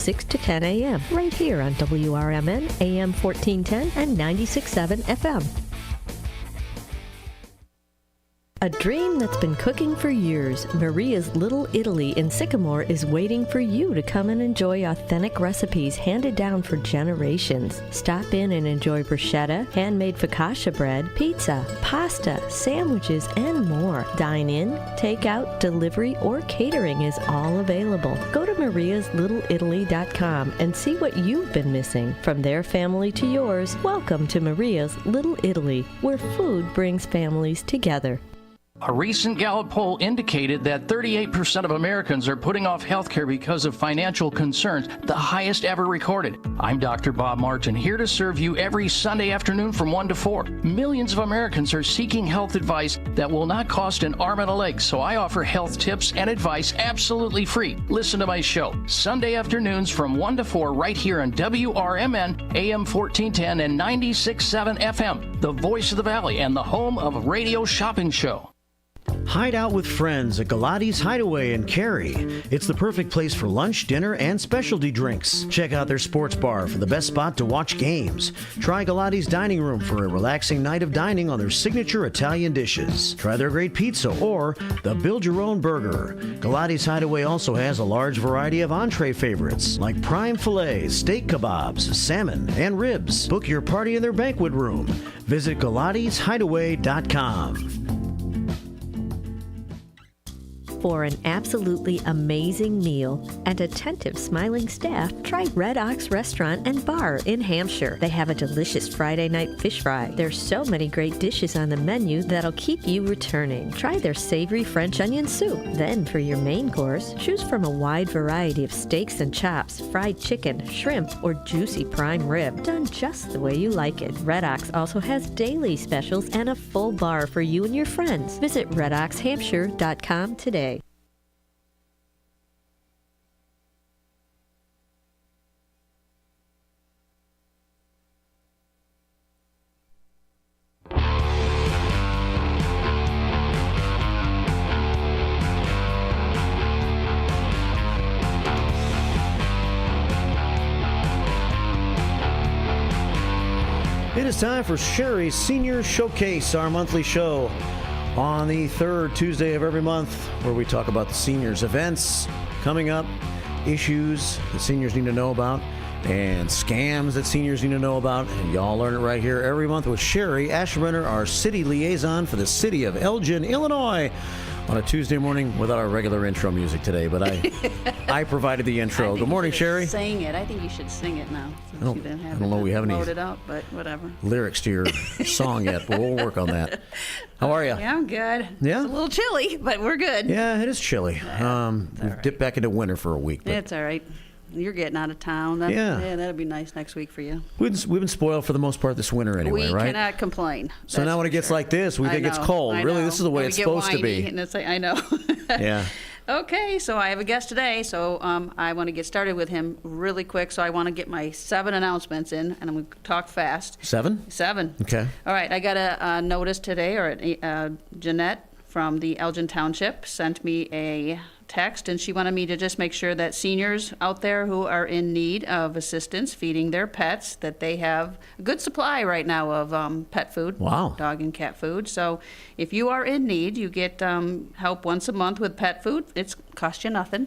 6 to 10 a.m. right here on WRMN, AM 1410 and 96.7 FM. A dream that's been cooking for years, Maria's Little Italy in Sycamore is waiting for you to come and enjoy authentic recipes handed down for generations. Stop in and enjoy bruschetta, handmade focaccia bread, pizza, pasta, sandwiches, and more. Dine in, take out, delivery, or catering is all available. Go to mariaslittleitaly.com and see what you've been missing. From their family to yours, welcome to Maria's Little Italy, where food brings families together. A recent Gallup poll indicated that 38% of Americans are putting off health care because of financial concerns, the highest ever recorded. I'm Dr. Bob Martin, here to serve you every Sunday afternoon from 1 to 4. Millions of Americans are seeking health advice that will not cost an arm and a leg, so I offer health tips and advice absolutely free. Listen to my show, Sunday afternoons from 1 to 4 right here on WRMN, AM 1410 and 96.7 FM, the voice of the Valley and the home of Radio Shopping Show. Hide out with friends at Galati's Hideaway in Cary. It's the perfect place for lunch, dinner, and specialty drinks. Check out their sports bar for the best spot to watch games. Try Galati's Dining Room for a relaxing night of dining on their signature Italian dishes. Try their great pizza or the Build Your Own Burger. Galati's Hideaway also has a large variety of entree favorites like prime fillets, steak kebabs, salmon, and ribs. Book your party in their banquet room. Visit Galati'sHideaway.com. For an absolutely amazing meal and attentive, smiling staff, try Red Ox Restaurant and Bar in Hampshire. They have a delicious Friday night fish fry. There's so many great dishes on the menu that'll keep you returning. Try their savory French onion soup. Then for your main course, choose from a wide variety of steaks and chops, fried chicken, shrimp, or juicy prime rib, done just the way you like it. Red Ox also has daily specials and a full bar for you and your friends. Visit redoxhampshire.com today. It is time for Sherry's Senior Showcase, our monthly show on the third Tuesday of every month, where we talk about the seniors' events coming up, issues that seniors need to know about, and scams that seniors need to know about. And y'all learn it right here every month with Cherie Aschenbrenner, our city liaison for the city of Elgin, Illinois, on a Tuesday morning without our regular intro music today, but I provided the intro. Good morning, Cherie. Sing it. I think you should sing it now. I don't know. We haven't loaded up, but whatever. Lyrics to your song yet, but we'll work on that. How are you? Yeah, I'm good. Yeah? It's a little chilly, but we're good. Yeah, it is chilly. We've dipped back into winter for a week. But it's all right. You're getting out of town. Yeah, that'll be nice next week for you. We've been spoiled for the most part this winter anyway, right? We cannot complain. So now when it gets like this, we think it's cold. Really, this is the way it's supposed to be. And it's like, I know. Yeah. Okay, so I have a guest today, so I want to get started with him really quick. So I want to get my 7 announcements in, and I'm going to talk fast. 7? 7. Okay. All right, I got a notice today, or Jeanette from the Elgin Township sent me a text, and she wanted me to just make sure that seniors out there who are in need of assistance feeding their pets, that they have a good supply right now of pet food. Wow. Dog and cat food. So if you are in need, you get help once a month with pet food. It's cost you nothing.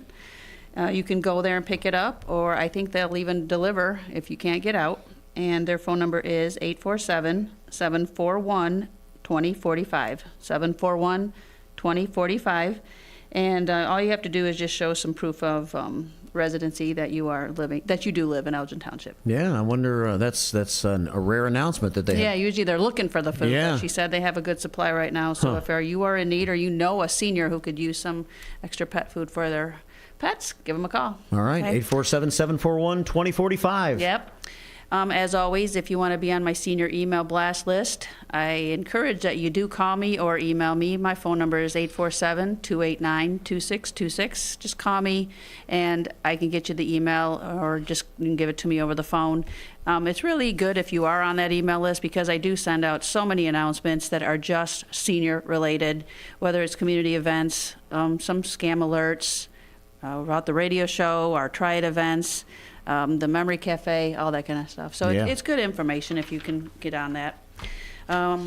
You can go there and pick it up, or I think they'll even deliver if you can't get out. And their phone number is 847-741-2045. 741-2045. And all you have to do is just show some proof of residency that you do live in Elgin Township. Yeah, I wonder, that's a rare announcement that they have. Yeah, usually they're looking for the food. Yeah. But she said they have a good supply right now. So if you are in need, or you know a senior who could use some extra pet food for their pets, give them a call. All right, Okay? 847-741-2045. Yep. As always, if you want to be on my senior email blast list, I encourage that you do call me or email me. My phone number is 847-289-2626. Just call me, and I can get you the email, or just you can give it to me over the phone. It's really good if you are on that email list, because I do send out so many announcements that are just senior related, whether it's community events, some scam alerts, about the radio show, our Triad events, the Memory Cafe, all that kind of stuff. So Yeah. it's good information if you can get on that.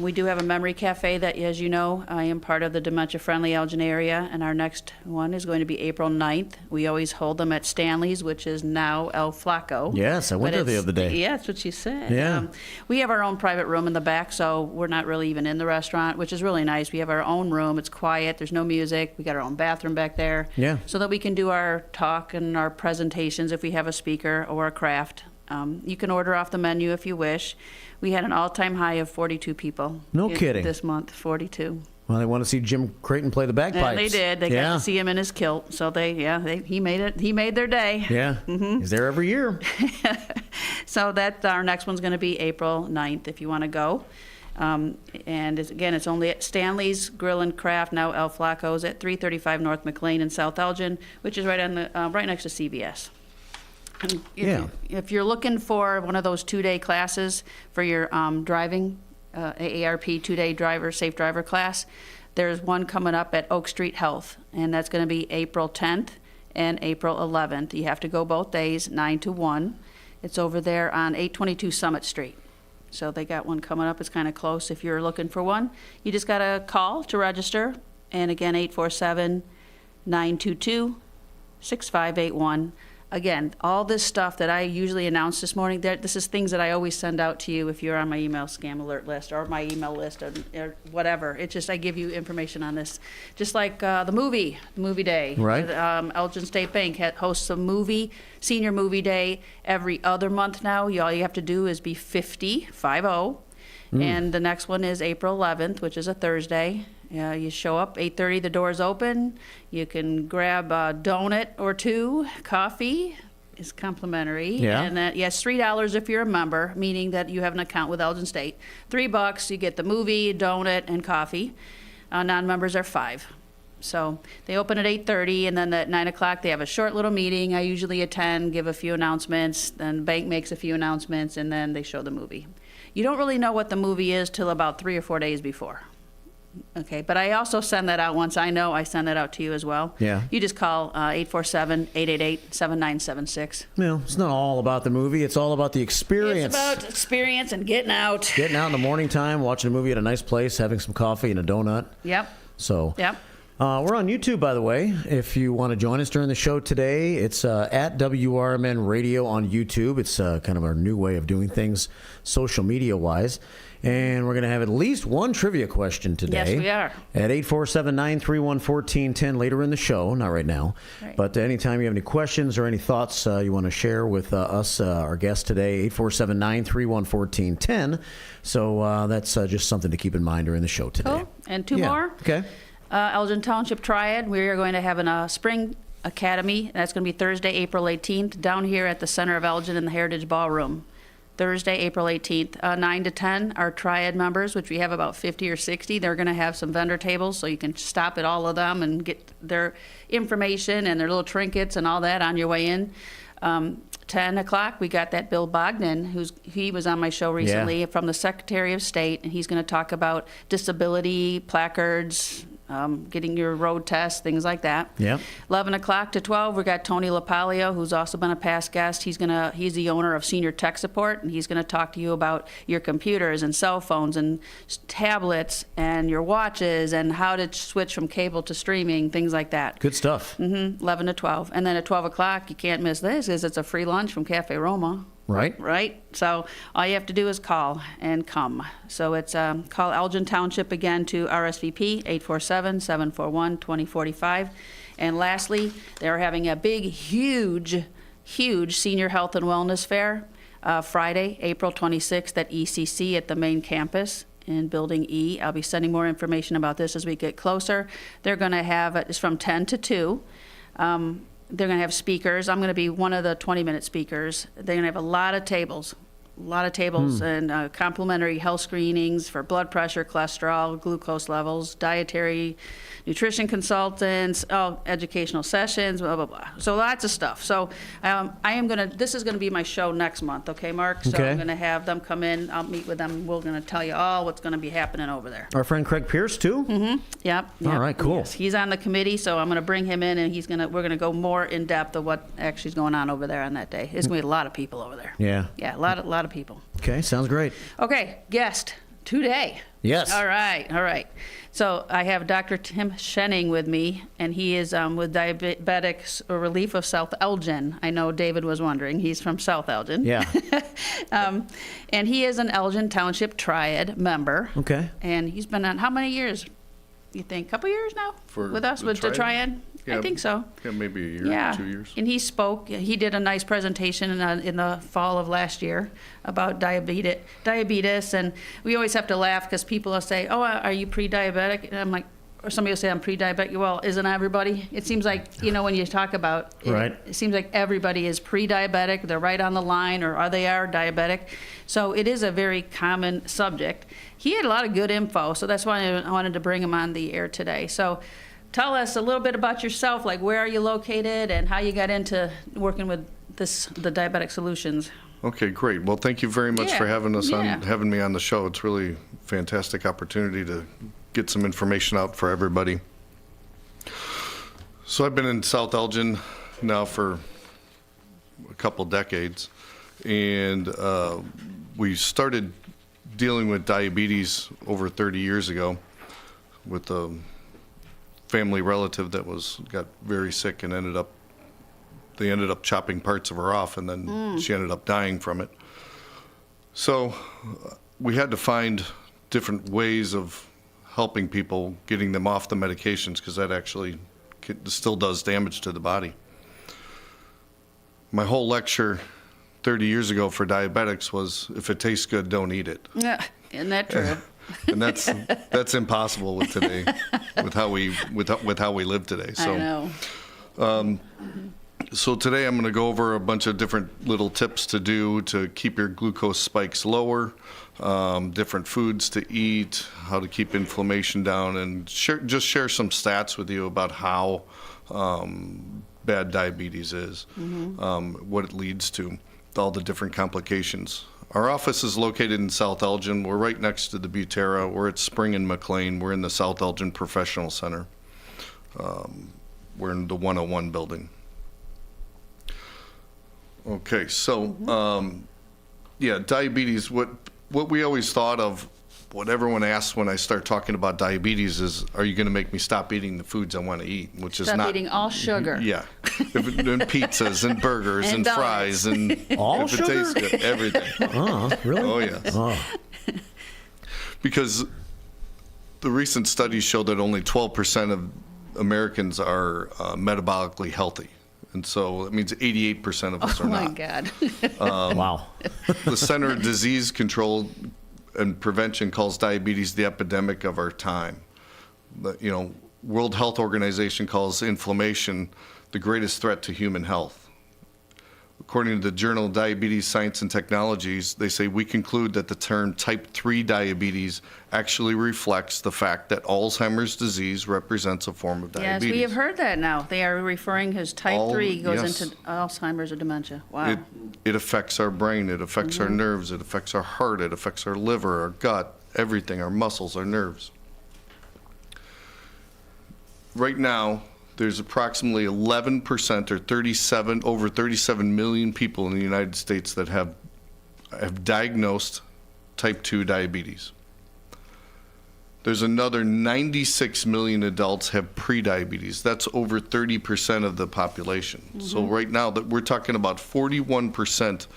We do have a Memory Cafe that, as you know, I am part of the dementia-friendly Elgin area, and our next one is going to be April 9th. We always hold them at Stanley's, which is now El Flaco. Yes, I went there the other day. Yeah, that's what she said. Yeah. We have our own private room in the back, so we're not really even in the restaurant, which is really nice. We have our own room. It's quiet. There's no music. We got our own bathroom back there. Yeah. So that we can do our talk and our presentations if we have a speaker or a craft. You can order off the menu if you wish. We had an all-time high of 42 people. No kidding. This month, 42. Well, they want to see Jim Creighton play the bagpipes. And they did. They got to see him in his kilt. So he made it. He made their day. Yeah. He's there every year. So our next one's going to be April 9th if you want to go. And it's only at Stanley's Grill and Craft, now El Flaco's, at 335 North McLean in South Elgin, which is right next to CVS. If you're looking for one of those 2-day classes for your driving, AARP 2-day safe driver class, there's one coming up at Oak Street Health, and that's going to be April 10th and April 11th. You have to go both days, 9 to 1. It's over there on 822 Summit Street. So they got one coming up. It's kind of close. If you're looking for one, you just got to call to register. And again, 847-922-6581. Again, all this stuff that I usually announce this morning, this is things that I always send out to you if you're on my email scam alert list or my email list or whatever. It's just I give you information on this. Just like the movie day. Right. Elgin State Bank hosts a senior movie day every other month now. All you have to do is be 50. And the next one is April 11th, which is a Thursday. You show up, 8:30, the doors open. You can grab a donut or two. Coffee is complimentary. Yeah. And it's $3 if you're a member, meaning that you have an account with Elgin State. $3, you get the movie, donut, and coffee. Non-members are $5. So they open at 8:30, and then at 9 o'clock they have a short little meeting. I usually attend, give a few announcements, then the bank makes a few announcements, and then they show the movie. You don't really know what the movie is till about 3 or 4 days before. Okay, but I also send that out once I know. I send that out to you as well. Yeah. You just call 847-888-7976. Well, it's not all about the movie. It's all about the experience. It's about experience and getting out. Getting out in the morning time, watching a movie at a nice place, having some coffee and a donut. Yep. So. Yep. We're on YouTube, by the way. If you want to join us during the show today, it's at WRMN Radio on YouTube. It's kind of our new way of doing things social media-wise. And we're going to have at least one trivia question today. Yes, we are. At 847-931-1410 later in the show, not right now. Right. But anytime you have any questions or any thoughts you want to share with us, our guest today, 847-931-1410. So that's just something to keep in mind during the show today. Cool. And two more. Okay. Elgin Township Triad. We are going to have a spring academy. That's going to be Thursday, April 18th, down here at the center of Elgin in the Heritage Ballroom. Thursday, April 18th, 9 to 10, our Triad members, which we have about 50 or 60, they're going to have some vendor tables, so you can stop at all of them and get their information and their little trinkets and all that on your way in. 10 o'clock, we got that Bill Bogdan, he was on my show recently, from the Secretary of State, and he's going to talk about disability, placards, getting your road test, things like that. Yep. 11 o'clock to 12, we got Tony LaPaglia, who's also been a past guest. He's the owner of Senior Tech Support, and he's going to talk to you about your computers and cell phones and tablets and your watches and how to switch from cable to streaming, things like that. Good stuff. 11 to 12. And then at 12 o'clock, you can't miss this, because it's a free lunch from Cafe Roma. Right? So all you have to do is call and come. So it's call Elgin Township again to RSVP, 847-741-2045. And lastly, they're having a big, huge senior health and wellness fair Friday, April 26th at ECC at the main campus in Building E. I'll be sending more information about this as we get closer. They're going to have, it's from 10 to 2. They're going to have speakers. I'm going to be one of the 20-minute speakers. They're going to have a lot of tables. lot of tables and complimentary health screenings for blood pressure, cholesterol, glucose levels, dietary, nutrition consultants, educational sessions, blah, blah, blah. So lots of stuff. So this is gonna be my show next month, okay, Mark? So Okay. I'm gonna have them come in, I'll meet with them, we're gonna tell you all what's gonna be happening over there. Our friend Craig Pierce, too? Yep. All right, cool. Yes, he's on the committee, so I'm gonna bring him in, and we're gonna go more in depth of what actually is going on over there on that day. There's gonna be a lot of people over there. Yeah. Yeah, a lot of people. Okay, sounds great. Okay, guest today. Yes. All right. So I have Dr. Tim Schening with me, and he is with Diabetics Relief of South Elgin. I know David was wondering. He's from South Elgin. Yeah. And he is an Elgin Township Triad member. Okay. And he's been on how many years? You think? Couple years now with us the with the Triad? Triad? Yeah, I think so. Yeah, maybe a year, Yeah. 2 years. And he spoke. He did a nice presentation in the fall of last year about diabetes, and we always have to laugh because people will say, "Oh, are you pre-diabetic?" And I'm like, or somebody will say, "I'm pre-diabetic." Well, isn't everybody? It seems like, when you talk about it, Right. it seems like everybody is pre-diabetic. They're right on the line, or they are diabetic. So it is a very common subject. He had a lot of good info, so that's why I wanted to bring him on the air today. So tell us a little bit about yourself, like where are you located and how you got into working with the Diabetic Solutions. Okay, great. Well, thank you very much Yeah, for having yeah. having me on the show. It's really a fantastic opportunity to get some information out for everybody. So I've been in South Elgin now for a couple decades, and we started dealing with diabetes over 30 years ago with a family relative that got very sick and they ended up chopping parts of her off, and then she ended up dying from it. So we had to find different ways of helping people, getting them off the medications, because that actually still does damage to the body. My whole lecture 30 years ago for diabetics was, if it tastes good, don't eat it. Yeah, isn't that true? And that's impossible with today, with how we live today. So, I know. So today I'm going to go over a bunch of different little tips to do to keep your glucose spikes lower, different foods to eat, how to keep inflammation down, and just share some stats with you about how bad diabetes is, what it leads to, all the different complications. Our office is located in South Elgin. We're right next to the Butera. We're at Spring and McLean. We're in the South Elgin Professional Center. We're in the 101 building. Okay, so diabetes. What we always thought of, what everyone asks when I start talking about diabetes is, are you going to make me stop eating the foods I want to eat? Which is not. Stop eating all sugar. Yeah, and pizzas and burgers And and fries and All if sugar? it tastes good, everything. Oh, really? Oh yes. Oh. Because the recent studies show that only 12% of Americans are metabolically healthy. And so it means 88% of us Oh are my not. God. Wow. The Center of Disease Control and Prevention calls diabetes the epidemic of our time. The, World Health Organization calls inflammation the greatest threat to human health. According to the Journal of Diabetes Science and Technologies, they say we conclude that the term type 3 diabetes actually reflects the fact that Alzheimer's disease represents a form of Yes, diabetes. we have heard that now. They are referring as type 3 goes yes. into Alzheimer's or dementia. Wow. It affects our brain, it affects our nerves, it affects our heart, it affects our liver, our gut, everything, our muscles, our nerves. Right now, there's approximately 11% or over 37 million people in the United States that have diagnosed type 2 diabetes. There's another 96 million adults have prediabetes. That's over 30% of the population. So right now that we're talking about 41%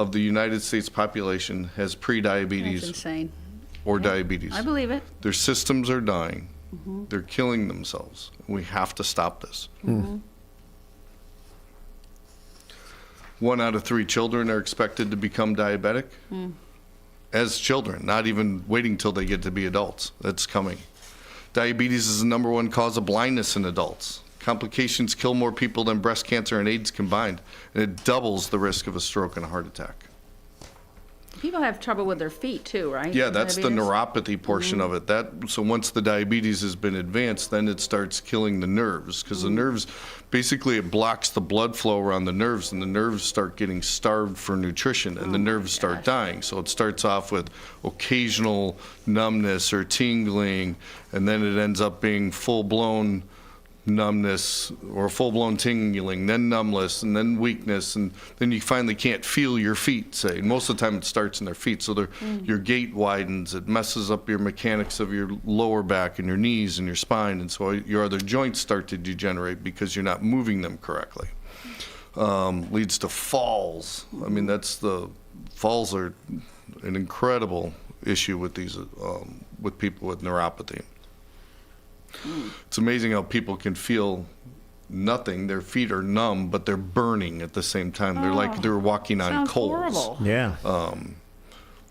of the United States population has That's prediabetes insane. or diabetes. I believe it. Their systems are dying. They're killing themselves. We have to stop this. 1 out of 3 children are expected to become diabetic as children, not even waiting till they get to be adults. That's coming. Diabetes is the #1 cause of blindness in adults. Complications kill more people than breast cancer and AIDS combined, and it doubles the risk of a stroke and a heart attack. People have trouble with their feet too, right? Yeah, that's the Diabetes? neuropathy portion of it. So once the diabetes has been advanced, then it starts killing the nerves, because the nerves, basically it blocks the blood flow around the nerves, and the nerves start getting starved for nutrition, and the nerves start dying. So it starts off with occasional numbness or tingling, and then it ends up being full-blown numbness or full-blown tingling, then numbness, and then weakness, and then you finally can't feel your feet, say. And most of the time it starts in their feet, so your gait widens, it messes up your mechanics of your lower back and your knees and your spine, and so your other joints start to degenerate because you're not moving them correctly. Leads to falls. I mean, falls are an incredible issue with these, with people with neuropathy. It's amazing how people can feel nothing. Their feet are numb, but they're burning at the same time. They're like they're walking on Sounds coals. horrible. Yeah.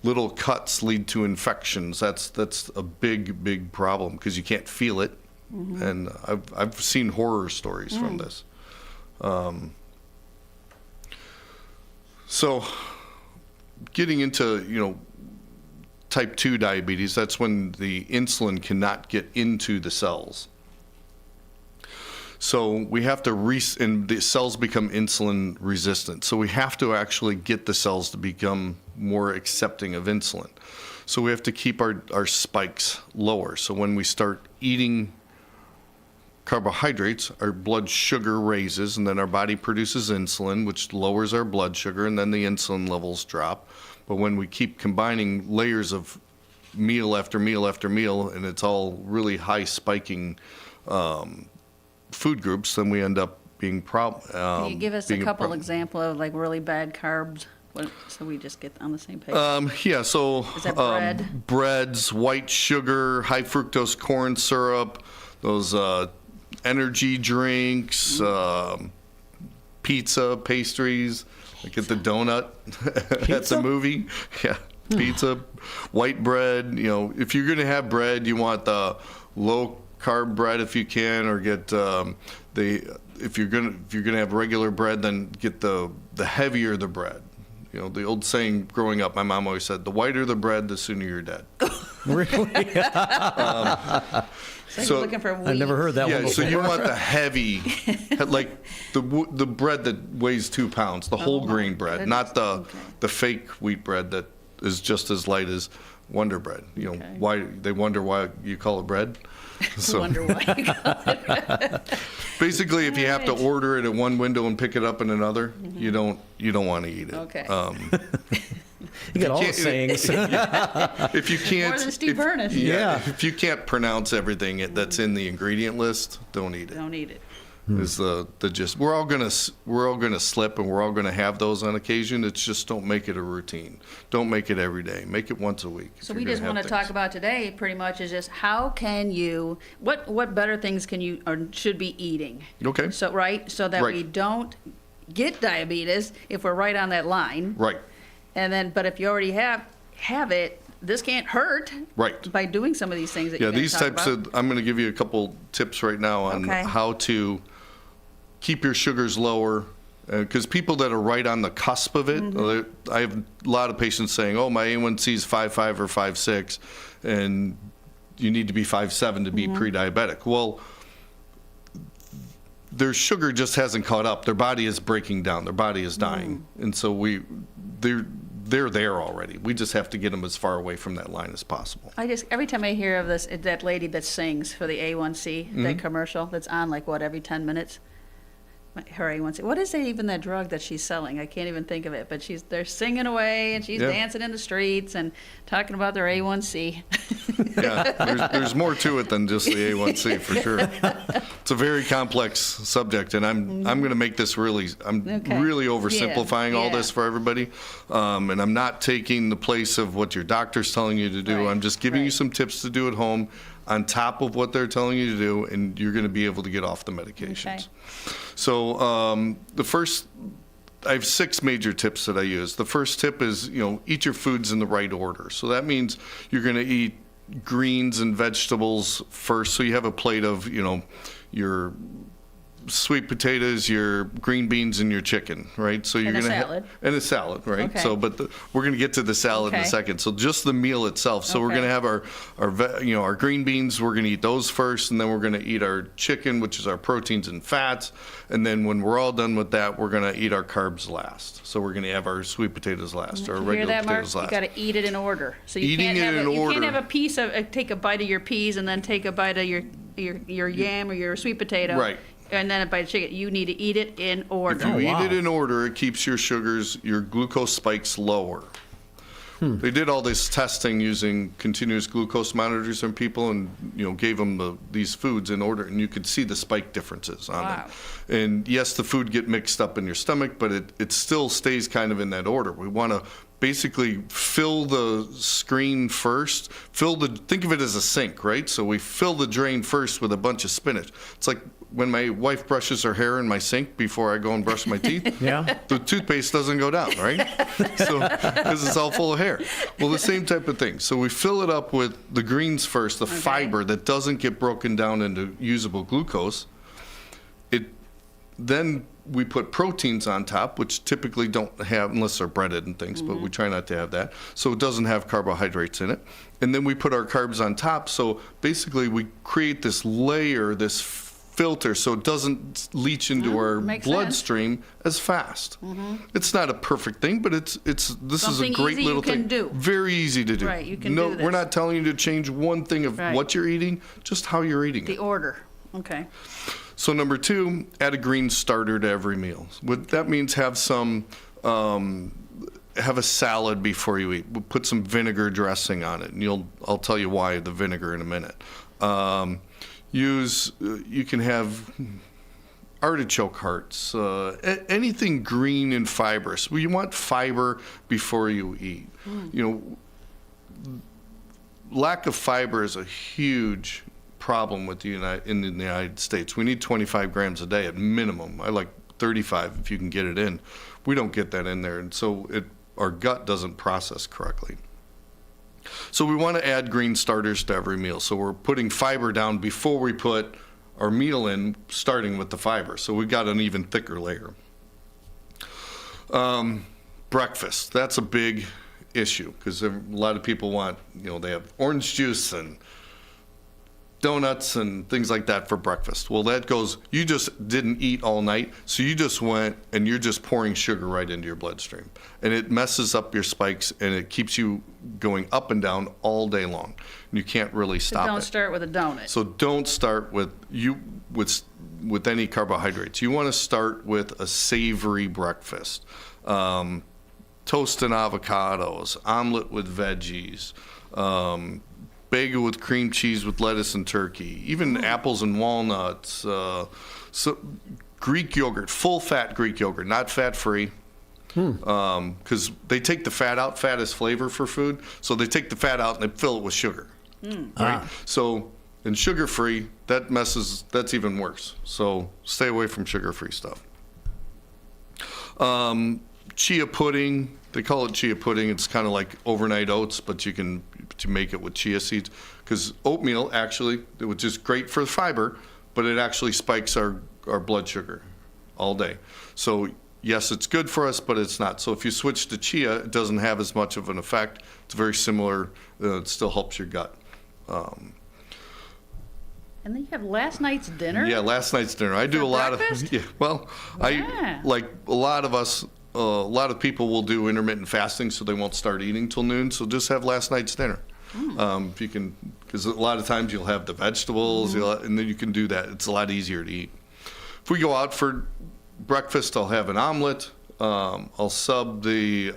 Little cuts lead to infections. That's a big problem because you can't feel it. And I've seen horror stories from this. So getting into, type 2 diabetes, that's when the insulin cannot get into the cells. So we have to, and the cells become insulin resistant. So we have to actually get the cells to become more accepting of insulin. So we have to keep our spikes lower. So when we start eating carbohydrates, our blood sugar raises, and then our body produces insulin, which lowers our blood sugar, and then the insulin levels drop. But when we keep combining layers of meal after meal after meal, and it's all really high spiking food groups, then we end up being Can you give us a couple example of like really bad carbs, so we just get on the same page? Yeah, so Is that bread? Breads, white sugar, high fructose corn syrup, those energy drinks, pizza, pastries, like at the donut at the movie. Yeah, pizza, white bread. If you're going to have bread, you want the low carb bread if you can, or get if you're gonna have regular bread, then get the heavier the bread. The old saying growing up, my mom always said, the whiter the bread, the sooner you're dead. Really? So looking for wheat. I've never heard that one before. So you want the heavy, like the bread that weighs 2 pounds, the whole grain bread, not the fake wheat bread that is just as light as Wonder Bread. Why they wonder why you call it bread. So Wonder why you call it. Basically, if you have to order it at one window and pick it up in another, you don't want to eat it. Okay. You got all the sayings. If you can't, More than Steve Burnett. Yeah. If you can't pronounce everything that's in the ingredient list, don't eat it. Don't eat it. Is the gist. We're all gonna slip, and we're all gonna have those on occasion. It's just don't make it a routine. Don't make it every day. Make it once a week. So we just want to talk about today pretty much is just how can you, what better things can you or should be eating? Okay. So that we don't get diabetes if we're right on that line. Right. And then, but if you already have it, this can't hurt. Right. By doing some of these things that Yeah, you're going these to talk types about. of. I'm going to give you a couple tips right now on Okay. how to keep your sugars lower. Because people that are right on the cusp of it, I have a lot of patients saying, "Oh, my A1C is 5.5 or 5.6, and you need to be 5.7 to be pre-diabetic." Well, their sugar just hasn't caught up. Their body is breaking down. Their body is dying, and so they're there already. We just have to get them as far away from that line as possible. Every time I hear of that lady that sings for the A1C, that commercial that's on every 10 minutes. Her A1C. What is that drug that she's selling? I can't even think of it. But they're singing away and she's dancing in the streets and talking about their A1C. Yeah, there's more to it than just the A1C for sure. It's a very complex subject, and I'm going to make this really oversimplifying all this for everybody, and I'm not taking the place of what your doctor's telling you to do. Right. I'm just giving you some tips to do at home on top of what they're telling you to do, and you're going to be able to get off the medications. Okay. So I have 6 major tips that I use. The first tip is, eat your foods in the right order. So that means you're going to eat greens and vegetables first. So you have a plate of, your sweet potatoes, your green beans, and your chicken, right? So you're And a gonna salad. And a salad, right? Okay. So, but we're gonna get to the salad in a Okay. second. So just the meal itself. So we're Okay. gonna have our green beans. We're gonna eat those first, and then we're gonna eat our chicken, which is our proteins and fats. And then when we're all done with that, we're gonna eat our carbs last. So we're gonna have our sweet potatoes last, our You hear regular that, Mark? potatoes You last. got to eat it in order. So you Eating can't it have in you order. can't have a piece of take a bite of your peas and then take a bite of your yam or your sweet potato. Right. And then a bite of chicken. You need to eat it in order. If you wow. eat it in order, it keeps your sugars, your glucose spikes lower. They did all this testing using continuous glucose monitors on people, and gave them these foods in order, and you could see the spike differences on Wow. them. And yes, the food get mixed up in your stomach, but it still stays kind of in that order. We want to basically fill the screen first. Think of it as a sink, right? So we fill the drain first with a bunch of spinach. It's like when my wife brushes her hair in my sink before I go and brush my teeth. Yeah. The toothpaste doesn't go down, right? So because it's all full of hair. Well, the same type of thing. So we fill it up with the greens first, the fiber that doesn't get broken down into usable glucose. Then we put proteins on top, which typically don't have, unless they're breaded and things, but we try not to have that. So it doesn't have carbohydrates in it. And then we put our carbs on top. So basically we create this layer, this filter, so it doesn't leach into our makes bloodstream as fast. It's not a perfect thing, but this is a Something great easy you little can thing. do. Very easy to do. Right, you can no, do we're this. not telling you to change one thing of Right. what you're eating, just how you're eating The it. order. Okay. So number 2, add a green starter to every meal. What that means, have a salad before you eat. We'll put some vinegar dressing on it, and I'll tell you why the vinegar in a minute. You can have artichoke hearts, anything green and fibrous. Well, you want fiber before you eat. Lack of fiber is a huge problem with in the United States. We need 25 grams a day at minimum. I like 35 if you can get it in. We don't get that in there, and so our gut doesn't process correctly. So we want to add green starters to every meal. So we're putting fiber down before we put our meal in, starting with the fiber. So we've got an even thicker layer. Breakfast, that's a big issue because a lot of people want, they have orange juice and donuts and things like that for breakfast. Well, that goes, you just didn't eat all night, so you just went and you're just pouring sugar right into your bloodstream. And it messes up your spikes, and it keeps you going up and down all day long. And you can't really stop Don't it. start with a donut. So don't start with any carbohydrates. You want to start with a savory breakfast. Toast and avocados, omelet with veggies, bagel with cream cheese with lettuce and turkey, even apples and walnuts, so Greek yogurt, full-fat Greek yogurt, not fat-free, because they take the fat out. Fat is flavor for food, so they take the fat out and they fill it with sugar. Right? So, and sugar-free, that's even worse. So stay away from sugar-free stuff. Chia pudding, they call it chia pudding. It's kind of like overnight oats, but you make it with chia seeds, because oatmeal actually, which is great for the fiber, but it actually spikes our blood sugar all day. So yes, it's good for us, but it's not. So if you switch to chia, it doesn't have as much of an effect. It's very similar. It still helps your gut. And then you have last night's dinner? Yeah, last night's dinner. I do For a lot breakfast? of, yeah, well, Yeah. like a lot of us, a lot of people will do intermittent fasting, so they won't start eating till noon. So just have last night's dinner. If you can, because a lot of times you'll have the vegetables, and then you can do that. It's a lot easier to eat. If we go out for breakfast, I'll have an omelet. I'll sub the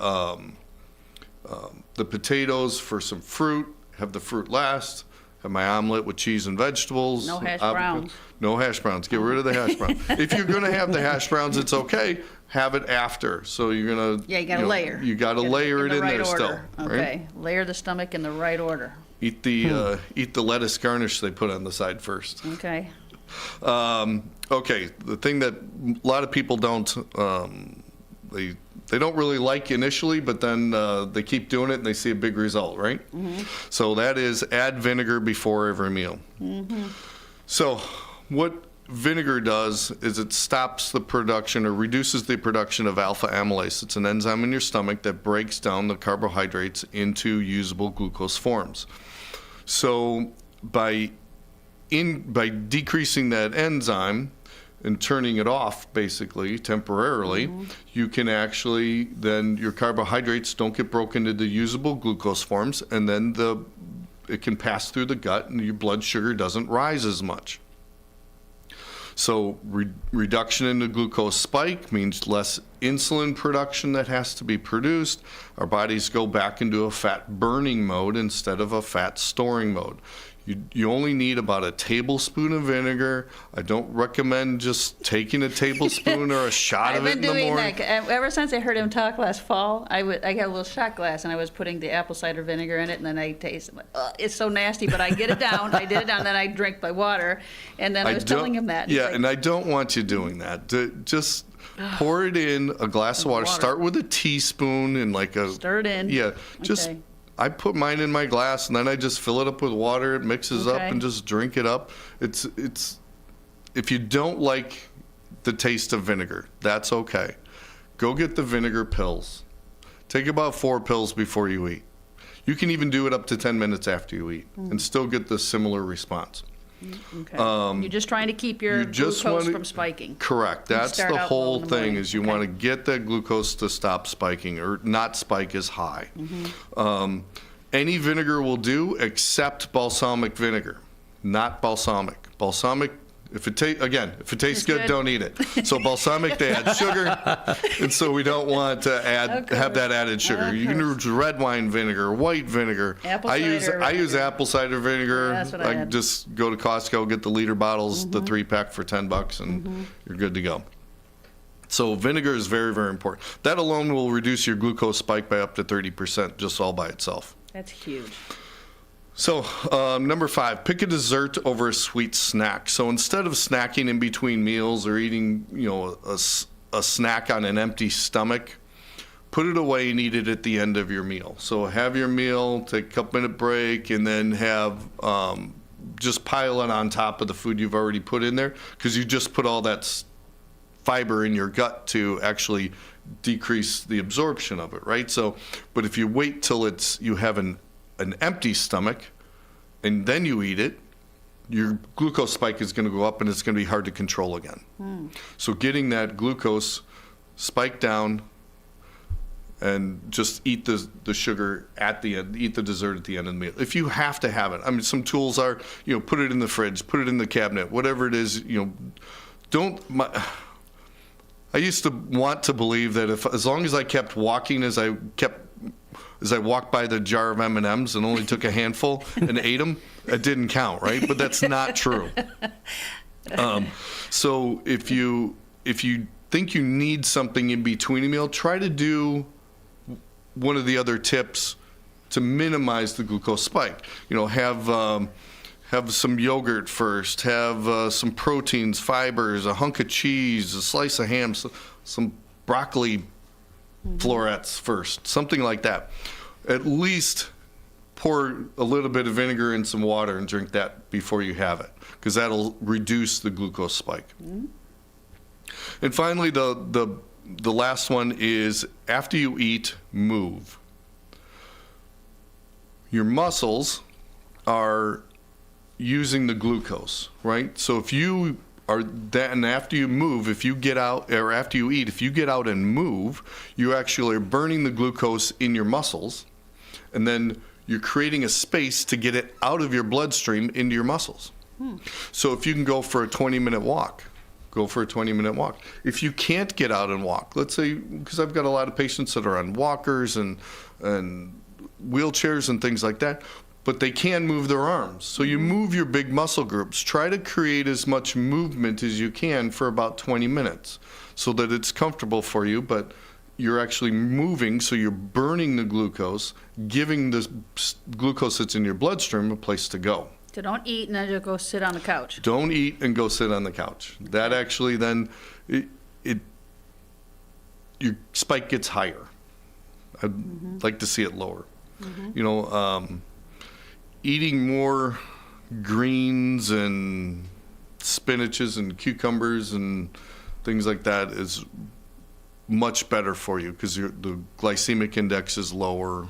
potatoes for some fruit. Have the fruit last. Have my omelet with cheese and vegetables. No hash avocado. browns. No hash browns. Get rid of the hash browns. If you're going to have the hash browns, it's okay. Have it after. So you're going to... Yeah, you got to layer. You got to layer it in right there order. still. Okay. Right? Layer the stomach in the right order. Eat the lettuce garnish they put on the side first. Okay. Okay, the thing that a lot of people don't, they don't really like initially, but then they keep doing it and they see a big result, right? So that is add vinegar before every meal. So what vinegar does is it stops the production or reduces the production of alpha amylase. It's an enzyme in your stomach that breaks down the carbohydrates into usable glucose forms. So by decreasing that enzyme and turning it off basically temporarily, you can actually, then your carbohydrates don't get broken into usable glucose forms, and then it can pass through the gut and your blood sugar doesn't rise as much. So reduction in the glucose spike means less insulin production that has to be produced. Our bodies go back into a fat burning mode instead of a fat storing mode. You only need about a tablespoon of vinegar. I don't recommend just taking a tablespoon or a shot of it in the morning. I've been doing that. Ever since I heard him talk last fall, I got a little shot glass, and I was putting the apple cider vinegar in it, and then I taste it. It's so nasty, but I get it down. I did it down, then I drink my water, and then I was telling him that. Yeah, and I don't want you doing that. Just pour it in a glass of water. Start with a teaspoon and stir it in. Yeah, just. Okay. I put mine in my glass, and then I just fill it up with water. It mixes up, and just drink it up. It's if you don't like the taste of vinegar, that's okay. Go get the vinegar pills. Take about 4 pills before you eat. You can even do it up to 10 minutes after you eat and still get the similar response. Okay. You're just trying to keep your glucose from spiking. Correct. That's the whole thing, is you want to get that glucose to stop spiking or not spike as high. Any vinegar will do except balsamic vinegar, not balsamic. Balsamic, if it tastes good, don't eat it. So balsamic, they add sugar, and so we don't want to have that added sugar. You can use red wine vinegar, white vinegar. I use apple cider vinegar. That's what I just go to Costco, get the liter bottles, the 3-pack for $10, and you're good to go. So vinegar is very, very important. That alone will reduce your glucose spike by up to 30%, just all by itself. That's huge. So number 5, pick a dessert over a sweet snack. So instead of snacking in between meals or eating, a snack on an empty stomach, put it away and eat it at the end of your meal. So have your meal, take a couple-minute break, and then have just pile it on top of the food you've already put in there, because you just put all that fiber in your gut to actually decrease the absorption of it, right? So, but if you wait till you have an empty stomach and then you eat it, your glucose spike is going to go up and it's going to be hard to control again. So getting that glucose spike down and just eat the sugar at the end, eat the dessert at the end of the meal. If you have to have it. I mean, some tools are, put it in the fridge, put it in the cabinet, whatever it is, I used to want to believe that as long as I kept walking as I walked by the jar of M&Ms and only took a handful and ate them, it didn't count, right? But that's not true. So if you think you need something in between a meal, try to do one of the other tips to minimize the glucose spike. Have some yogurt first, have some proteins, fibers, a hunk of cheese, a slice of ham, some broccoli florets first, something like that. At least pour a little bit of vinegar in some water and drink that before you have it, because that'll reduce the glucose spike. And finally, the last one is, after you eat, move. Your muscles are using the glucose, right? So if you are that, and after you move, if you get out, or after you eat, if you get out and move, you actually are burning the glucose in your muscles, and then you're creating a space to get it out of your bloodstream into your muscles. So if you can go for a 20-minute walk, go for a 20-minute walk. If you can't get out and walk, let's say, because I've got a lot of patients that are on walkers and wheelchairs and things like that, but they can move their arms. So you move your big muscle groups. Try to create as much movement as you can for about 20 minutes so that it's comfortable for you, but you're actually moving, so you're burning the glucose, giving the glucose that's in your bloodstream a place to go. So don't eat and then just go sit on the couch. Don't eat and go sit on the couch. That actually then, your spike gets higher. I'd like to see it lower. Eating more greens and spinaches and cucumbers and things like that is much better for you because the glycemic index is lower.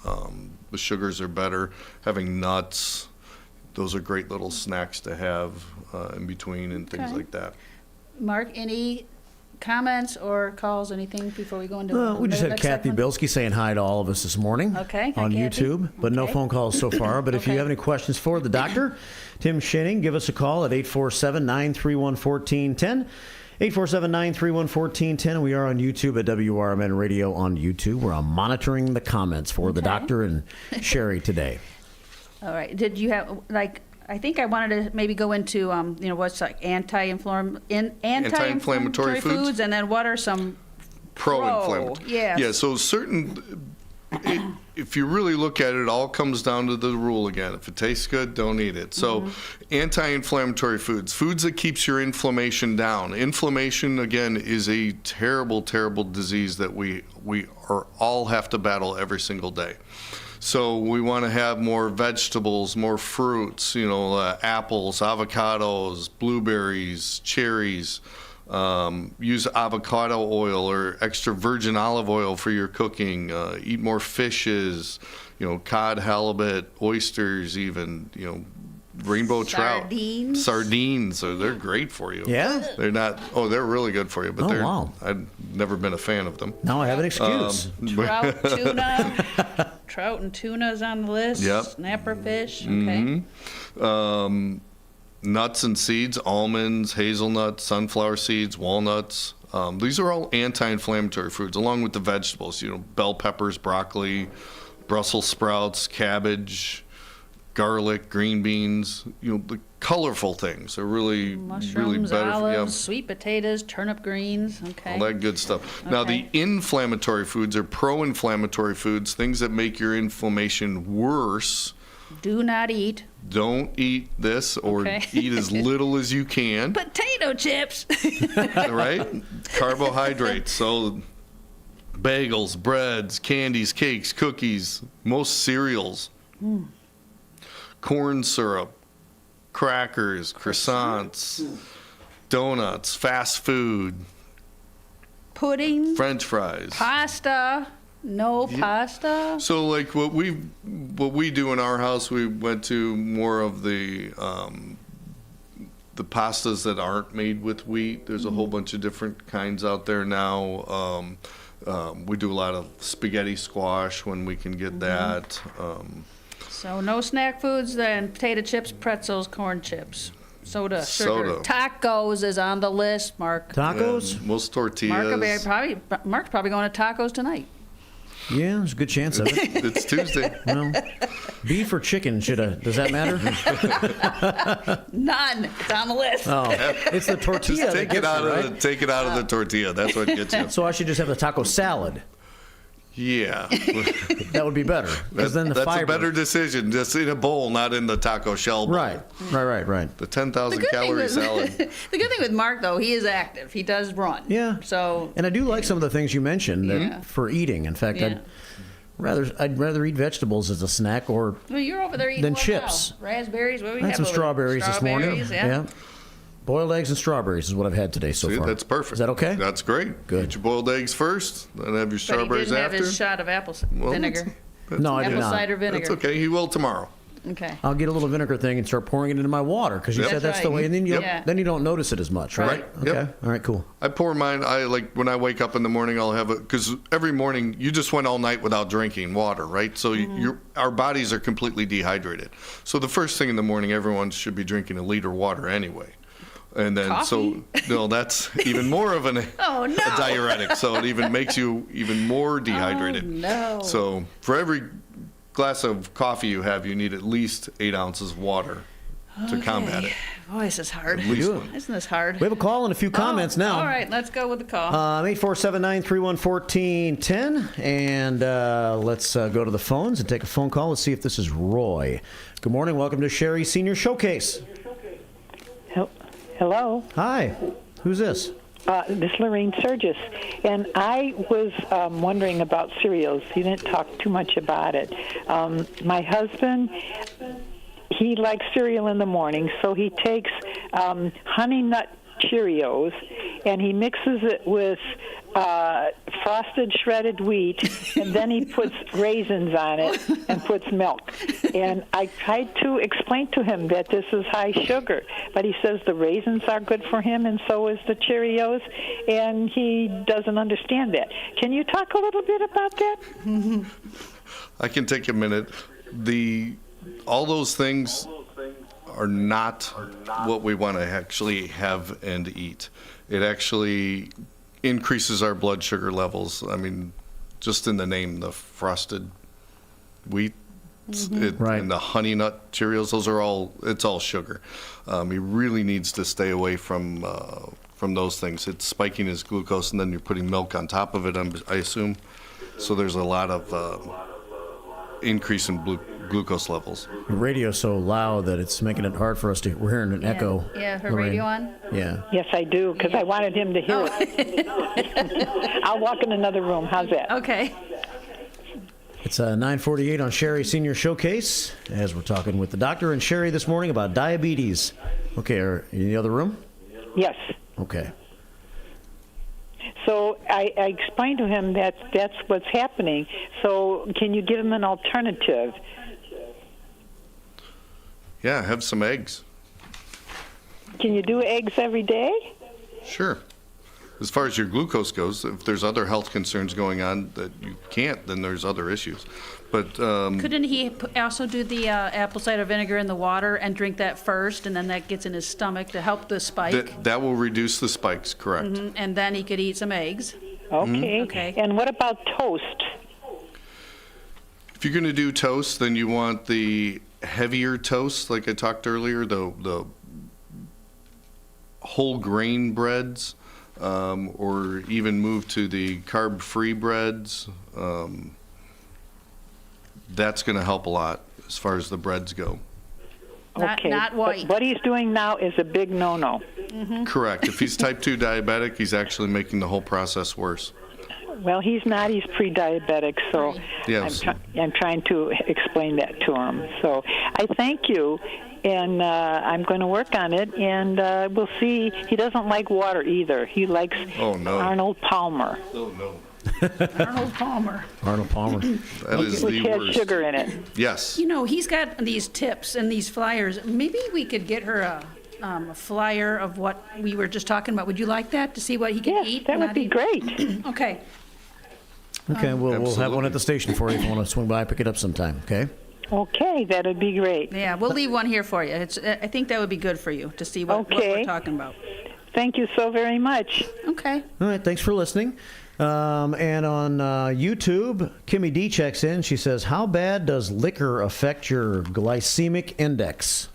The sugars are better. Having nuts, those are great little snacks to have in between and things like that. Mark, any comments or calls, anything before we go into We just the had next Kathy segment? Bilski saying hi to all of us this morning Okay, hi, on Kathy. YouTube, but no Okay. phone calls so far. But if you Okay. have any questions for the doctor, Tim Schening, give us a call at 847-931-1410. 847-931-1410. We are on YouTube at WRMN Radio on YouTube. We're monitoring the comments for the doctor and Cherie today. All right. Did you have, I think I wanted to maybe go into, what's like anti-inflammatory foods? and then what are some Pro-inflammatory. Yes. Yeah, so if you really look at it, it all comes down to the rule again. If it tastes good, don't eat it. So anti-inflammatory foods that keeps your inflammation down. Inflammation, again, is a terrible, terrible disease that we all have to battle every single day. So we want to have more vegetables, more fruits, apples, avocados, blueberries, cherries. Use avocado oil or extra virgin olive oil for your cooking. Eat more fishes, cod, halibut, oysters, even, rainbow trout. Sardines. So they're great for you. Yeah? They're not, they're really good for you, but wow. I've never been a fan of them. Now I have an excuse. trout, tuna? Trout and tuna is on the list. Yep. Snapper fish. Okay. Nuts and seeds, almonds, hazelnuts, sunflower seeds, walnuts. These are all anti-inflammatory foods, along with the vegetables, bell peppers, broccoli, Brussels sprouts, cabbage, garlic, green beans, the colorful things are really, Mushrooms, really better. olives, sweet potatoes, turnip greens. Okay. All that good stuff. Now, the Okay. inflammatory foods are pro-inflammatory foods, things that make your inflammation worse. Do not eat Don't eat this or Okay. eat as little as you can. potato chips. Right? Carbohydrates. So bagels, breads, candies, cakes, cookies, most cereals, corn syrup, crackers, croissants, donuts, fast food, Pudding, French fries. pasta. No pasta. So like what we do in our house, we went to more of the pastas that aren't made with wheat. There's a whole bunch of different kinds out there now. We do a lot of spaghetti squash when we can get that. So no snack foods, then potato chips, pretzels, corn chips, sugar. Soda. Tacos is on the list, Mark. Tacos? Most tortillas. Mark's probably going to tacos tonight. Yeah, there's a good chance of it. It's Tuesday. Well, beef or chicken does that matter? None. It's on the list. Oh, it's the tortilla Just that take gets it out you, of right? the tortilla. That's what gets you. So I should just have the taco salad. Yeah. That would be better. Because then the That's fiber. a better decision. Just in a bowl, not in the taco shell bowl. Right. The 10,000 calorie salad. The good thing with Mark, though, he is active. He does run. Yeah. So And I do like some of the things you mentioned that for eating. In fact, Yeah. I'd rather eat vegetables as a snack or well, you're over there eating Then what chips. now? Raspberries. What do we I have had some over there? strawberries this morning. Yeah. Boiled eggs and strawberries is what I've had today so See, far. that's perfect. Is that okay? That's great. Good. Eat your boiled eggs first, then have your But strawberries he didn't have after. his shot of apple Well, vinegar. No, I did Apple not. cider vinegar. That's okay. He will tomorrow. Okay. I'll get a little vinegar thing and start pouring it into my water because you Yep. said that's That's the right. way. And then Yep. you don't notice it as much, right? Right. Okay. Yep. All right. Cool. I pour mine. When I wake up in the morning, I'll have it because every morning you just went all night without drinking water, right? So our bodies are completely dehydrated. So the first thing in the morning, everyone should be drinking a liter of water anyway. And then Coffee? that's even more of a Oh, no. diuretic. So it even makes you even more dehydrated. Oh, no. So for every glass of coffee you have, you need at least 8 ounces of water to combat it. Boy, this is hard. At least do. one. Isn't this hard? We have a call and a few comments now. All right, let's go with the call. 847-931-1410. And let's go to the phones and take a phone call. Let's see if this is Roy. Good morning. Welcome to Cherie Senior Showcase. Hello, Hi. Who's this? this is Lorraine Surgis, and I was wondering about cereals. You didn't talk too much about it. My husband he likes cereal in the morning, so he takes Honey Nut Cheerios and he mixes it with frosted shredded wheat, and then he puts raisins on it and puts milk. And I tried to explain to him that this is high sugar, but he says the raisins are good for him, and so is the Cheerios, and he doesn't understand that. Can you talk a little bit about that? I can take a minute. All those things are not what we want to actually have and eat. It actually increases our blood sugar levels. I mean, just in the name, the frosted wheat Right. and the honey nut Cheerios, it's all sugar. He really needs to stay away from those things. It's spiking his glucose, and then you're putting milk on top of it, I assume. So there's a lot of increase in glucose levels. The radio's so loud that it's making it hard for us to. We're hearing an echo. Yeah, her Lorraine. radio on? Yeah. Yes, I do, because I wanted him to hear it. I'll walk in another room. How's that? Okay. It's 9:48 on Cherie Senior Showcase, as we're talking with the doctor and Cherie this morning about diabetes. Okay, are you in the other room? Yes. Okay. So I explained to him that that's what's happening. So can you give him an alternative? Yeah, have some eggs. Can you do eggs every day? Sure. As far as your glucose goes, if there's other health concerns going on that you can't, then there's other issues. But Couldn't he also do the apple cider vinegar in the water and drink that first, and then that gets in his stomach to help the spike? that will reduce the spikes, correct. And then he could eat some eggs. Okay. Okay. And what about toast? If you're going to do toast, then you want the heavier toast, like I talked earlier, the whole grain breads, or even move to the carb-free breads. That's going to help a lot as far as the breads go. Okay. Not white. But what he's doing now is a big no-no. Correct. If he's type 2 diabetic, he's actually making the whole process worse. Well, he's not. He's pre-diabetic, so Yes. I'm trying to explain that to him. So I thank you, and I'm going to work on it, and we'll see. He doesn't like water either. He likes Arnold Palmer. Oh, no. Arnold Palmer. Arnold Palmer. That is Which the has worst. sugar in it. Yes. You know, he's got these tips and these flyers. Maybe we could get her a flyer of what we were just talking about. Would you like that, to see what he can Yes, eat? that and would not be eat? great. Okay. Okay, we'll have one Absolutely. at the station for you if you want to swing by and pick it up sometime, okay? Okay, that would be great. Yeah, we'll leave one here for you. I think that would be good for you to see what we're Okay. talking about. Thank you so very much. Okay. All right, thanks for listening. And on YouTube, Kimmy D checks in. She says, how bad does liquor affect your glycemic index?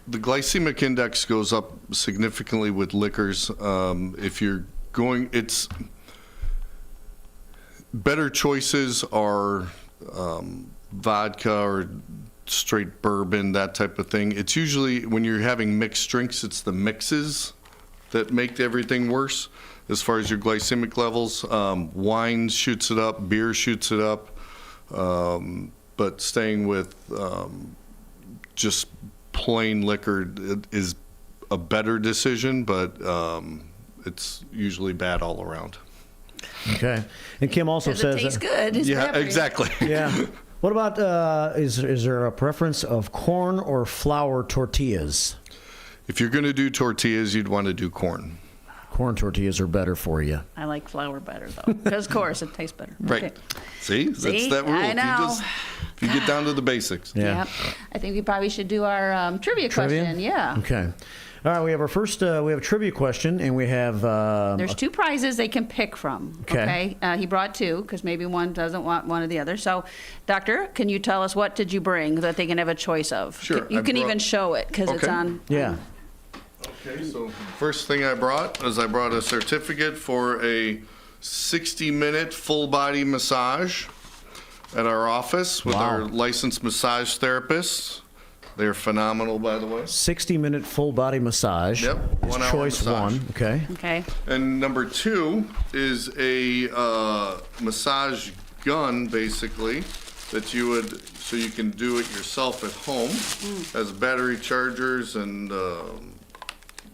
The glycemic index goes up significantly with liquors. If you're going, it's better choices are vodka or straight bourbon, that type of thing. It's usually when you're having mixed drinks, it's the mixes that make everything worse as far as your glycemic levels. Wine shoots it up, beer shoots it up, but staying with just plain liquor is a better decision, but it's usually bad all around. Okay. And Kim also Because says... it tastes good. It's Yeah, peppery. exactly. Yeah. What about, is there a preference of corn or flour tortillas? If you're going to do tortillas, you'd want to do corn. Corn tortillas are better for you. I like flour better, though. Because, of course, it tastes better. Right. Okay. See? That's See? that rule. I know. If you get down to the basics. Yeah. Yep. I think we probably should do our trivia question. Yeah. Okay. All right, we have our first, we have a trivia question, and we have... There's two prizes they can pick from. Okay. He brought two, because maybe one doesn't want one or the other. So, Doctor, can you tell us what did you bring that they can have a choice of? Sure, You I can brought- even show it, because it's Okay. on... Yeah. Okay, so first thing I brought a certificate for a 60-minute full-body massage at our office with Wow. our licensed massage therapists. They're phenomenal, by the way. 60-minute full-body massage. Yep, Is 1 hour choice massage. one. Okay. Okay. And number two is a massage gun, basically, that you would, so you can do it yourself at home. Has battery chargers and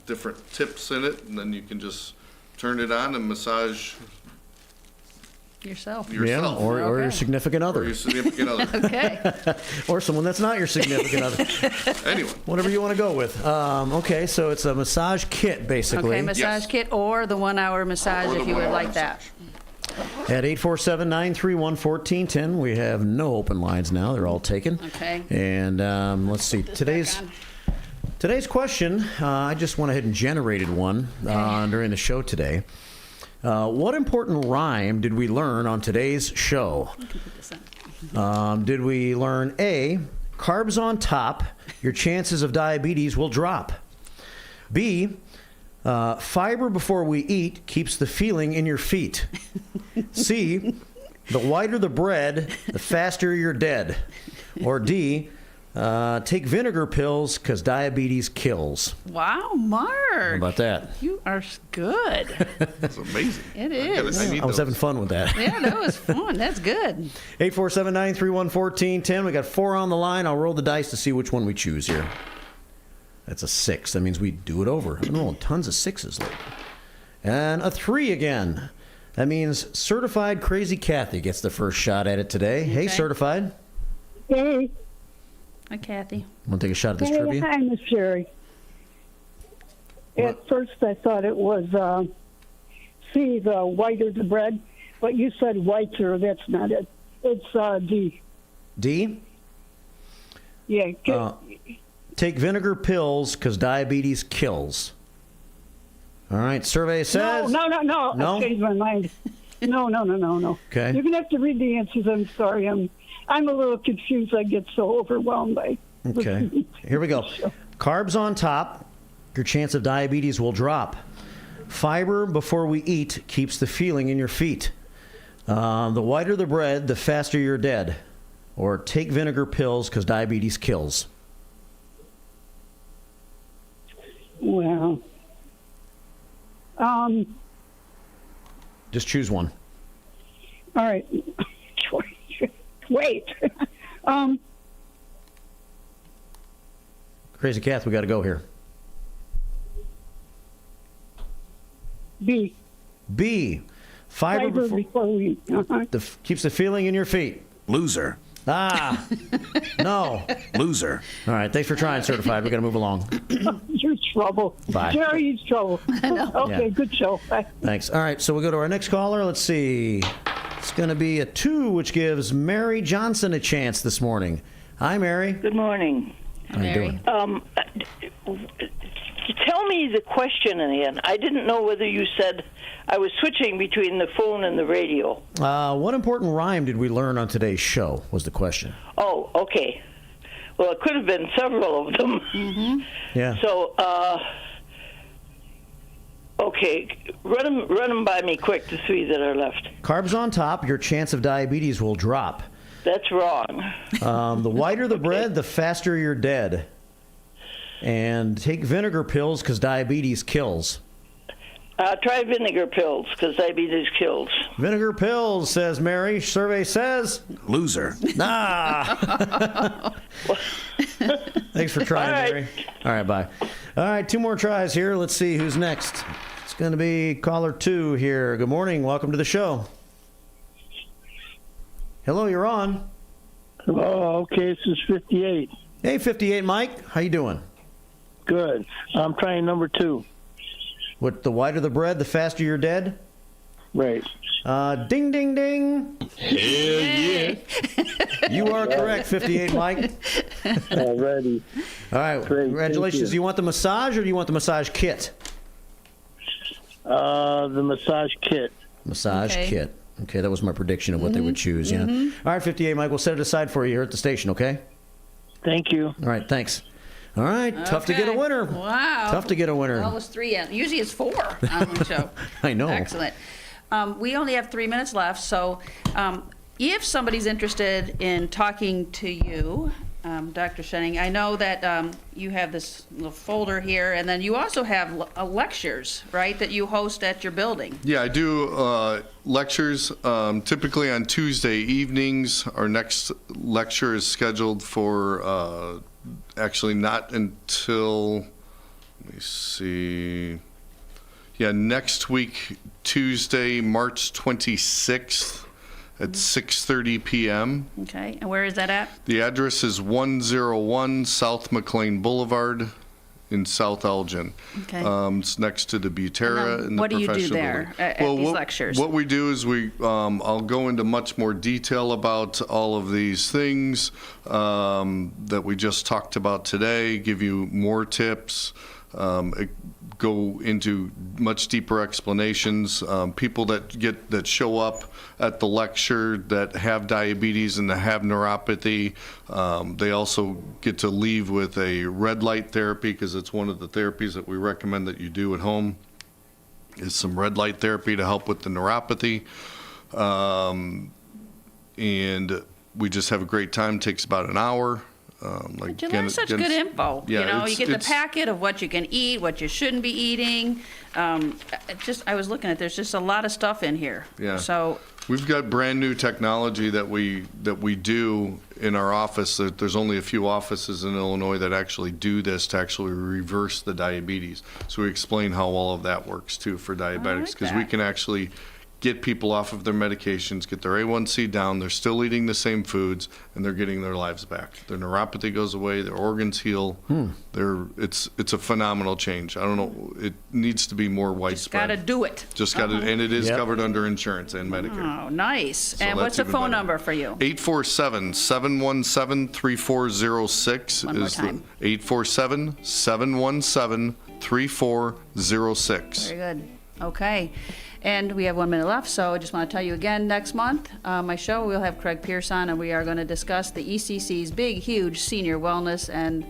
different tips in it, and then you can just turn it on and massage Yourself. Yeah, or your Okay. significant or other. your significant other. Okay. Or someone that's not your significant other. Anyway, Whatever you want to go with. Okay, so it's a massage kit, basically. Okay, massage Yes. kit or the 1 hour massage Or the if you would 1 hour like that. At 847-931-1410, we have no open lines now. They're all taken. Okay. And let's see. Today's question, I just went ahead and generated one during the show today. What important rhyme did we learn on today's show? Did we learn A, carbs on top, your chances of diabetes will drop? B, fiber before we eat keeps the feeling in your feet. C, the whiter the bread, the faster you're dead. Or D, take vinegar pills because diabetes kills. Wow, Mark. How about that? You are good. that's amazing. It I is. need I was those. having fun with that. Yeah, that was fun. That's good. 847-931-1410. We got 4 on the line. I'll roll the dice to see which one we choose here. That's a 6. That means we do it over. I've been rolling tons of 6s lately. And a 3 again. That means Certified Crazy Kathy gets the first shot at it today. Hey, Okay. Certified. Hey, Hi, Kathy. Want to take a shot at this hey, trivia? hi, Miss Cherie. At first, I thought it was C, the whiter the bread, but you said whiter. That's not it. It's D. D? Yeah. Take vinegar pills because diabetes kills. All right, survey says... No. No? I changed my mind. No. Okay. You're gonna have to read the answers. I'm sorry. I'm a little confused. I get so overwhelmed by. Okay, here we go. Carbs on top, your chance of diabetes will drop. Fiber before we eat keeps the feeling in your feet. The whiter the bread, the faster you're dead. Or take vinegar pills because diabetes kills. Well. Just choose one. All right. Wait. Crazy Kath, we got to go here. B. B. Fiber before we. keeps the feeling in your feet. Loser. Ah, no. Loser. All right, thanks for trying, Certified. We got to move along. You're trouble. Bye. Jerry's trouble. Okay, Yeah. good show. Bye. Thanks. All right, so we'll go to our next caller. Let's see. It's going to be a 2, which gives Mary Johnson a chance this morning. Hi, Mary. Good morning. How you doing? Tell me the question again. I didn't know whether you said I was switching between the phone and the radio. What important rhyme did we learn on today's show was the question. Oh, okay. Well, it could have been several of them. Mm-hmm. Yeah. So, okay, run them by me quick, the 3 that are left. Carbs on top, your chance of diabetes will drop. That's wrong. The whiter the bread, the faster you're dead. And take vinegar pills because diabetes kills. Try vinegar pills, because diabetes kills. Vinegar pills, says Mary. Survey says... Loser. Ah! Thanks for trying, All right. Mary. All right, bye. All right, 2 more tries here. Let's see who's next. It's going to be caller 2 here. Good morning. Welcome to the show. Hello, you're on. Oh, okay. This is 58. Hey, 58 Mike. How you doing? Good. I'm trying number 2. What, the whiter the bread, the faster you're dead? Right. Ding, ding, ding. Hell yeah. You are correct, 58 Mike. Already. All right, Great, congratulations. thank you. Do you want the massage or do you want the massage kit? The massage kit. Massage Okay. kit. Okay, that was my prediction of what they would choose, yeah. All right, 58 Mike, we'll set it aside for you here at the station, okay? Thank you. All right, thanks. All right, tough to get a Okay. winner. Wow. Tough to get a winner. Well, it was 3. Usually it's 4 on the show. I know. Excellent. We only have 3 minutes left, so if somebody's interested in talking to you Dr. Schening, I know that you have this little folder here, and then you also have lectures, right, that you host at your building. Yeah, I do lectures typically on Tuesday evenings. Our next lecture is scheduled for actually not until, let me see, next week, Tuesday, March 26th. At 6:30 p.m. Okay, and where is that at? The address is 101 South McLean Boulevard in South Elgin. Okay. It's next to the Butera and the what do you do professional there building. at these lectures? What we do is I'll go into much more detail about all of these things that we just talked about today, give you more tips, go into much deeper explanations. People that show up at the lecture that have diabetes and that have neuropathy, they also get to leave with a red light therapy, because it's one of the therapies that we recommend that you do at home, is some red light therapy to help with the neuropathy. And we just have a great time. It takes about an hour. But you learn such good info. Yeah, you get the packet of what you can eat, what you shouldn't be eating. I was looking at, there's just a lot of stuff in here. Yeah. So we've got brand new technology that we do in our office. There's only a few offices in Illinois that actually do this to actually reverse the diabetes. So we explain how all of that works too for diabetics, because we can actually get people off of their medications, get their A1C down, they're still eating the same foods, and they're getting their lives back. Their neuropathy goes away, their organs heal. It's a phenomenal change. I don't know, it needs to be more widespread. got to do it. Just got to, and it is covered under insurance and Medicare. Oh, nice. So and what's the phone number for you? 847-717-3406. One more time. 847-717-3406. Very good. Okay. And we have 1 minute left, so I just want to tell you again, next month, my show, we'll have Craig Pierce on, and we are going to discuss the ECC's big, huge senior wellness and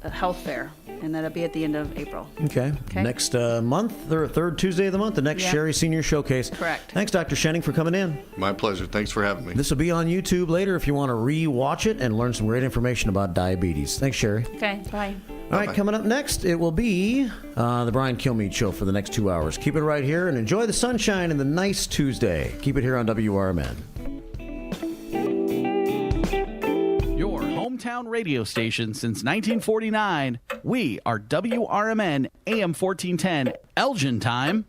health fair, and that'll be at the end of April. Okay. Next month, third Tuesday of the month, the next Cherie Senior Showcase. Correct. Thanks, Dr. Schening, for coming in. My pleasure. Thanks for having me. This will be on YouTube later if you want to re-watch it and learn some great information about diabetes. Thanks, Cherie. Okay, bye. All right, coming up next, it will be the Brian Kilmeade Show for the next 2 hours. Keep it right here and enjoy the sunshine and the nice Tuesday. Keep it here on WRMN. Your hometown radio station since 1949. We are WRMN AM 1410 Elgin Time.